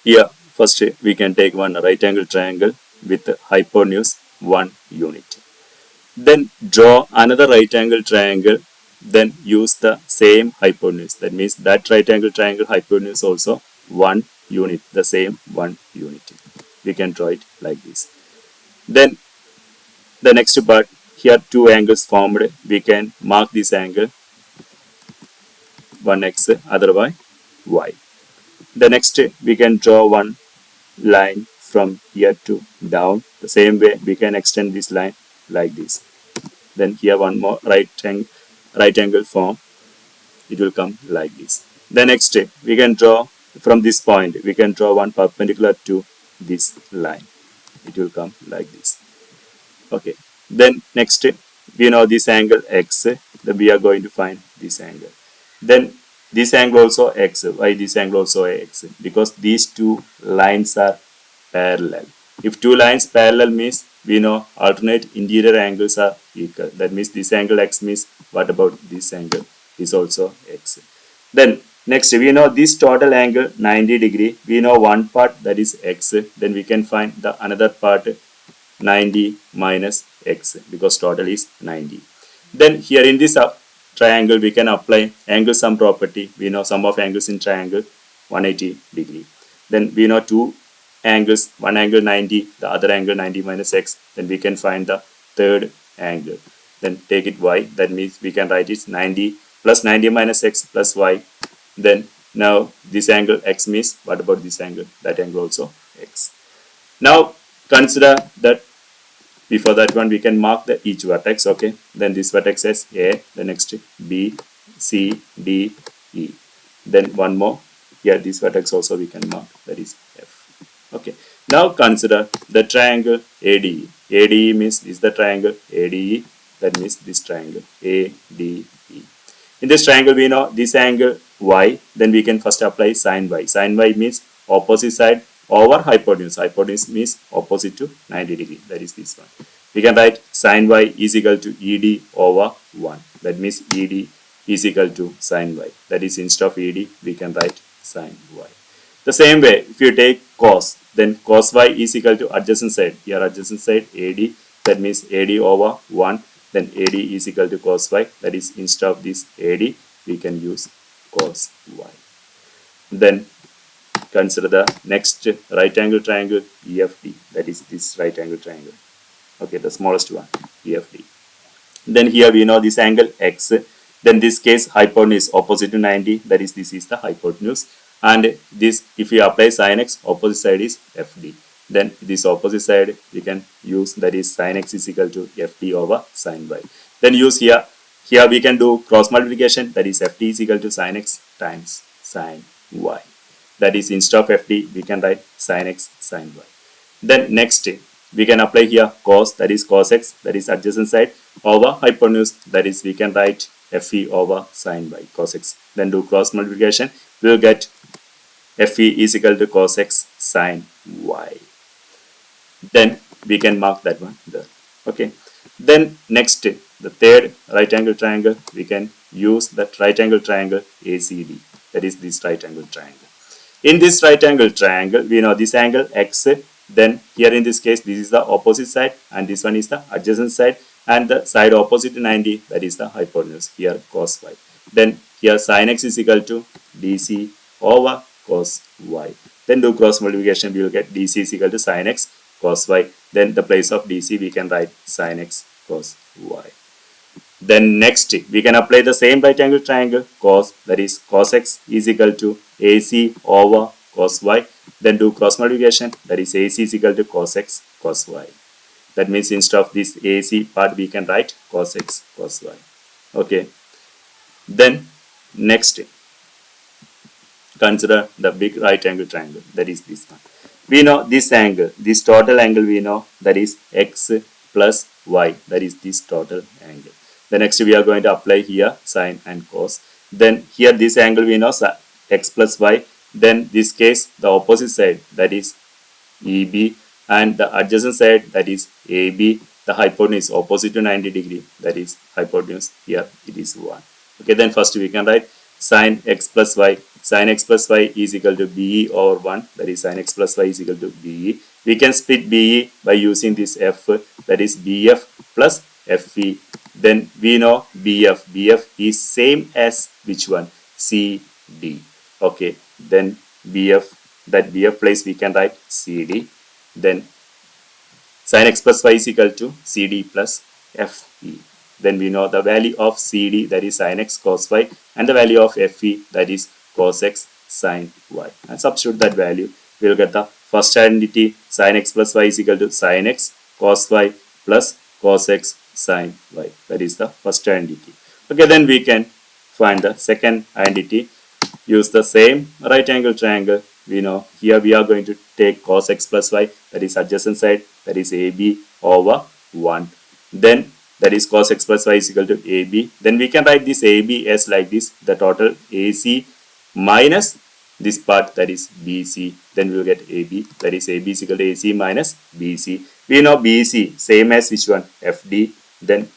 Here, first we can take one right angle triangle with hypotenuse 1 unit. Then draw another right angle triangle. Then use the same hypotenuse. That means that right angle triangle hypotenuse also 1 unit, the same 1 unit. We can draw it like this. Then the next part, here two angles formed. We can mark this angle, one x, other y. The next we can draw one line from here to down. The same way we can extend this line like this. Then here one more right angle form. It will come like this. The next we can draw from this point. We can draw one perpendicular to this line. It will come like this. Okay. Then next we know this angle x. Then we are going to find this angle. Then this angle also x. Why this angle also x? Because these two lines are parallel. If two lines parallel means we know alternate interior angles are equal. That means this angle x means what about this angle is also x. Then next we know this total angle 90 degree. We know one part that is x. Then we can find the another part 90 minus x because total is 90. Then here in this triangle we can apply angle sum property. We know sum of angles in triangle 180 degree. Then we know two angles, one angle 90, the other angle 90 minus x. Then we can find the third angle. Then take it y. That means we can write it 90 plus 90 minus x plus y. Then now this angle x means what about this angle? That angle also x. Now consider that before that one we can mark the each vertex. Okay, then this vertex is a, the next b, c, d, e. Then one more here, this vertex also we can mark, that is f. Okay, now consider the triangle ADE. ADE means this is the triangle ADE. That means this triangle ADE. In this triangle we know this angle y. Then we can first apply sine y. Sine y means opposite side over hypotenuse. Hypotenuse means opposite to 90 degree. That is this one. We can write sine y is equal to ED over 1. That means ED is equal to sine y. That is instead of ED we can write sine y. The same way if you take cos, then cos y is equal to adjacent side. Here adjacent side AD. That means AD over 1. Then AD is equal to cos y. That is instead of this AD we can use cos y. Then consider the next right angle triangle EFD. That is this right angle triangle. Okay, the smallest one, EFD. Then here we know this angle x. Then this case hypotenuse opposite to 90. That is this is the hypotenuse. And this if we apply sin x, opposite side is FD. Then this opposite side we can use, that is sin x is equal to FD over sin y. Then use here we can do cross multiplication. That is FD is equal to sin x times sin y. That is instead of FD we can write sin x sin y. Then next we can apply here cos, that is cos x, that is adjacent side, over hypotenuse, that is we can write FE over sin y, cos x. Then do cross multiplication, we will get FE is equal to cos x sin y. Then we can mark that one there. Okay. Then next the third right angle triangle, we can use that right angle triangle ACD. That is this right angle triangle. In this right angle triangle, we know this angle x. Then here in this case, this is the opposite side and this one is the adjacent side, and the side opposite to 90, that is the hypotenuse, here cos y. Then here sin x is equal to DC over cos y. Then do cross multiplication, we will get DC is equal to sin x cos y. Then the place of DC we can write sin x cos y. Then next we can apply the same right angle triangle cos, that is cos x is equal to AC over cos y. Then do cross multiplication, that is AC is equal to cos x cos y. That means instead of this AC part we can write cos x cos y. Okay. Then next consider the big right angle triangle, that is this one. We know this angle, this total angle we know, that is x plus y, that is this total angle. The next we are going to apply here sine and cos. Then here this angle we know x plus y. Then this case the opposite side, that is EB, and the adjacent side, that is AB. The hypotenuse opposite to 90 degree, that is hypotenuse, here it is 1. Okay, then first we can write sine x plus y sine x plus y is equal to BE over 1, that is sine x plus y is equal to BE. We can split BE by using this F, that is BF plus FE. Then we know BF. BF is same as which one? CD. Okay, then BF, that BF place we can write CD. Then sin x plus y is equal to CD plus FE. Then we know the value of CD, that is sin x cos y, and the value of FE, that is cos x sin y. And substitute that value, we will get the first identity, sin x plus y is equal to sin x cos y plus cos x sin y. That is the first identity. Okay, then we can find the second identity. Use the same right angle triangle. We know here we are going to take cos x plus y, that is adjacent side, that is AB over 1. Then that is cos x plus y is equal to AB. Then we can write this AB as like this, the total AC minus this part, that is BC. Then we will get AB, that is AB is equal to AC minus BC. We know BC same as which one? FD. Then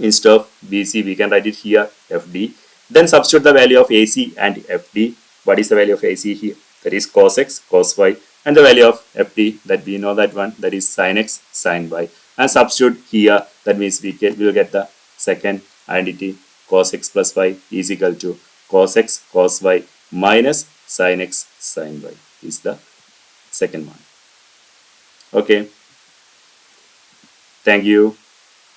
instead of BC we can write it here FD. Then substitute the value of AC and FD. What is the value of AC here? That is cos x cos y, and the value of FD, that we know that one, that is sin x sin y. And substitute here, that means we will get the second identity, cos x plus y is equal to cos x cos y minus sin x sin y is the second one. Okay, thank you.